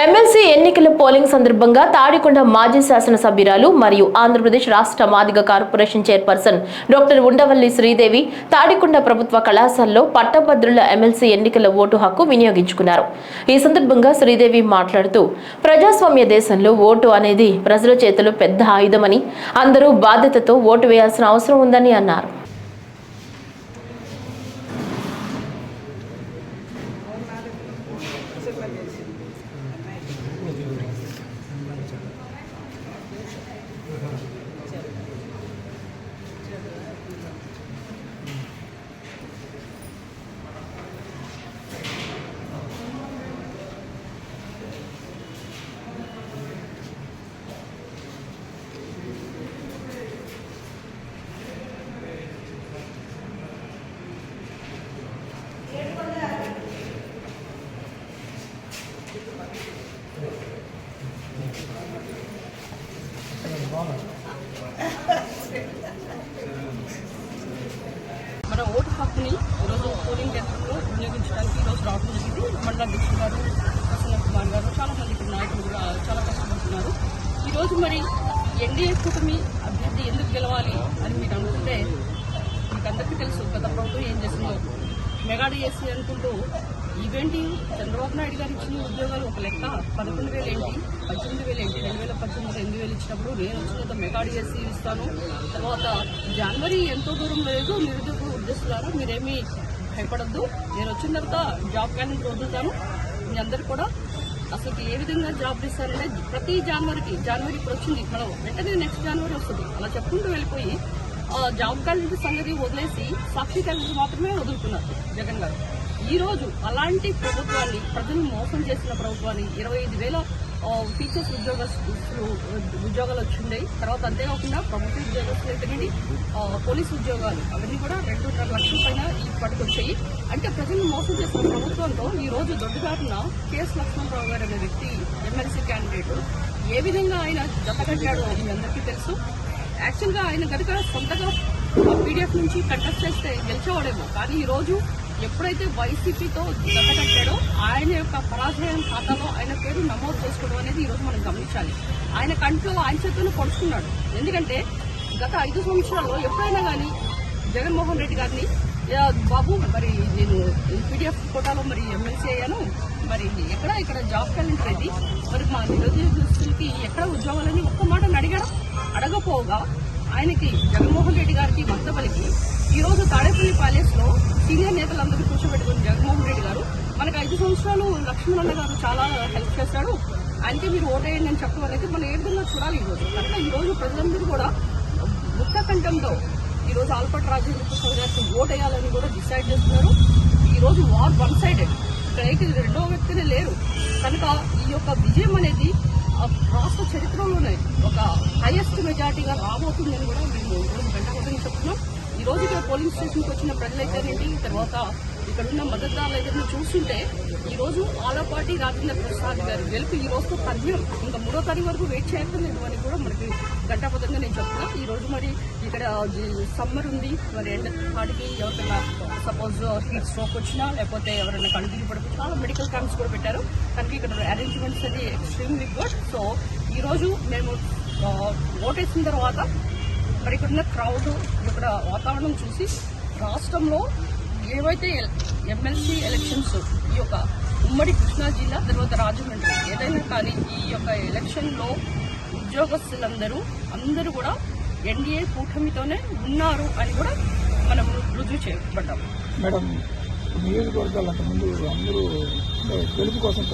MLC ఎన్నికల polling సందర్భంగా తాడికొండ మాజీ శాసనసభ్యురాలు మరియు ఆంధ్రప్రదేశ్ రాష్ట్ర Madiga corporation chairperson doctor Undavalli Sridevi Tadikonda ప్రభుత్వ కళాశాలలో పట్టభద్రుల ఎమ్మెల్సీ ఎన్నికల ఓటు హక్కు వినియోగించుకున్నారు. ఈ సందర్భంగా శ్రీదేవి మాట్లాడుతూ ప్రజాస్వామ్య దేశంలో ఓటు అనేది ప్రజల చేతిలో పెద్ద ఆయుధమని, అందరూ బాధ్యతతో ఓటు వేయాల్సిన అవసరం ఉందని అన్నారు. మన ఓటు హక్కుని ఈరోజు పోలింగ్ కేంద్రంలో వినియోగించడానికి ఈరోజు రావడం జరిగింది. మండల అధ్యక్షుడు గారు, ప్రసన్న కుమార్ గారు, చాలా మంది ఇక్కడ నాయకులు కూడా చాలా కష్టపడుతున్నారు. ఈరోజు మరి ఎన్డీఏ కూటమి అభ్యర్థి ఎందుకు గెలవాలి అని మీరు అనుకుంటే, మీకు అందరికీ తెలుసు గత ప్రభుత్వం ఏం చేసిందో. మెగా డిఎస్సీ అనుకుంటూ ఇవేంటి, చంద్రబాబు నాయుడు గారు ఇచ్చిన ఉద్యోగాలు ఒక లెక్క, 11,000 ఏంటి, 18,000 ఏంటి, 2018 8,000 ఇచ్చినప్పుడు నేను వచ్చినంత మెగా డిఎస్సీ ఇస్తాను. తర్వాత జనవరి ఎంతో దూరం లేదు, నిరుద్యోగ ఉద్యోగులారా మీరేమీ భయపడద్దు, నేను వచ్చిన తర్వాత జాబ్ క్యాలెండర్ వదులుతాను, మీ అందరు కూడా అసలు ఏ విధంగా జాబ్ ఇస్తారంటే ప్రతి జనవరి ఇప్పుడు వచ్చింది, మనం వెంటనే నెక్స్ట్ జనవరి వస్తుంది, అలా చెప్పుకుంటూ వెళ్ళిపోయి జాబ్ క్యాలెండర్ సంగతి వదిలేసి సాక్షి క్యాలెండర్ మాత్రమే వదులుతున్నారు జగన్ గారు. ఈ రోజు అలాంటి ప్రభుత్వాన్ని, ప్రజలు మోసం చేసిన ప్రభుత్వాన్ని, 25,000 టీచర్స్ ఉద్యోగాలు వచ్చిండే, తర్వాత అంతేకాకుండా ప్రభుత్వ ఉద్యోగస్తులు అయితేనండి, పోలీసు ఉద్యోగాలు అవన్నీ కూడా 2.5 లక్షల పైన ఇప్పటికి వచ్చాయి. అంటే ప్రజలను మోసం చేసిన ప్రభుత్వంతో ఈ రోజు దొడ్డుదారున కెఎస్ లక్ష్మణరావు గారు అనే వ్యక్తి ఎమ్మెల్సీ క్యాండిడేట్ ఏ విధంగా ఆయన జతకట్టాడో మీ అందరికీ తెలుసు. యాక్చువల్గా ఆయన కనుక సొంతగా పీడిఎఫ్ నుంచి కంటెస్ట్ చేస్తే గెలిచేవాడేమో, కానీ ఈరోజు ఎప్పుడైతే వైసీపీతో జతకట్టాడో ఆయన యొక్క పరాజయం ఖాతాలో ఆయన పేరు నమోదు చేసుకోవడం అనేది ఈరోజు మనం గమనించాలి. ఆయన కంట్లో ఆయన చేతులను పొడుచుకున్నాడు. ఎందుకంటే గత 5 సంవత్సరాల్లో ఎప్పుడైనా కానీ జగన్మోహన్ రెడ్డి గారిని, బాబు మరి నేను పీడిఎఫ్ కోటాలో మరి ఎమ్మెల్సీ అయ్యాను, మరి ఇక్కడ జాబ్ క్యాలెండర్ ఇది, మరి మా నిరుద్యోగస్తులకి ఎక్కడ ఉద్యోగాలని ఒక్క మాట అడగపోగా ఆయనకి జగన్మోహన్ రెడ్డి గారికి మద్దతులకి ఈరోజు తాడేపల్లి ప్యాలెస్ లో సీనియర్ నేతలందరూ కూర్చోబెట్టుకుని జగన్మోహన్ రెడ్డి గారు మనకు 5 సంవత్సరాలు లక్ష్మణన్న గారు చాలా హెల్ప్ చేశాడు, ఆయనకి మీరు ఓటేయండి అని చెప్పడం అనేది మనం ఏ విధంగా చూడాలి ఈరోజు. కనుక ఈరోజు ప్రజలందరూ కూడా ముక్త కంఠంతో ఈరోజు ఆల్పట్ రాజేంద్ర ప్రసాద్ గారికి ఓటేయాలని కూడా డిసైడ్ చేస్తున్నారు. ఈరోజు వార్ వన్ సైడెడ్, ఇక్కడ రెండో వ్యక్తినే లేరు. కనుక ఈ యొక్క విజయం అనేది రాష్ట్ర చరిత్రలోనే ఒక హైయెస్ట్ మెజార్టీగా రాబోతుందని కూడా మేము ఈరోజు గంటకొద్దని చెప్తున్నాం. ఈ రోజు ఇక్కడ పోలింగ్ స్టేషన్కి వచ్చిన ప్రజలైతేనేంటి, తర్వాత ఇక్కడున్న మద్దతుదారులు చూస్తుంటే ఈ రోజు ఆలపాటి రాజేంద్ర ప్రసాద్ గారు గెలుపు ఈ రోజుతో తథ్యం, ఇంకా 3వ తారీఖు వరకు వెయిట్ చేయక్కర్లేదు అని కూడా మనకి గంటపదంగా నేను చెప్తున్నా. ఈ రోజు మరి ఇక్కడ సమ్మర్ ఉంది, మరి ఎండ వాటికి ఎవరికైనా సపోజ్ హీట్ స్ట్రోక్ వచ్చినా, లేకపోతే ఎవరైనా కళ్ళు తిరిగి పడిపోయి చాలా మెడికల్ క్యాంప్స్ కూడా పెట్టారు. కనుక ఇక్కడ అరేంజ్మెంట్స్ అది ఎక్స్ట్రీమ్లీ గుడ్. సో ఈ రోజు మేము ఓటేసిన తర్వాత మరి ఇక్కడున్న క్రౌడ్, ఇక్కడ వాతావరణం చూసి రాష్ట్రంలో ఏవైతే ఎమ్మెల్సీ ఎలక్షన్స్ ఈ యొక్క ఉమ్మడి కృష్ణా జిల్లా, తర్వాత రాజమండ్రి ఏదైనా కానీ ఈ యొక్క ఎలక్షన్లో అందరూ కూడా ఎన్డీఏ కూటమితోనే ఉన్నారు అని కూడా మనం రుజువు చేయబడ్డాం. మేడం, నియోజకవర్గాలు అంతకుముందు అందరూ గెలుపు కోసం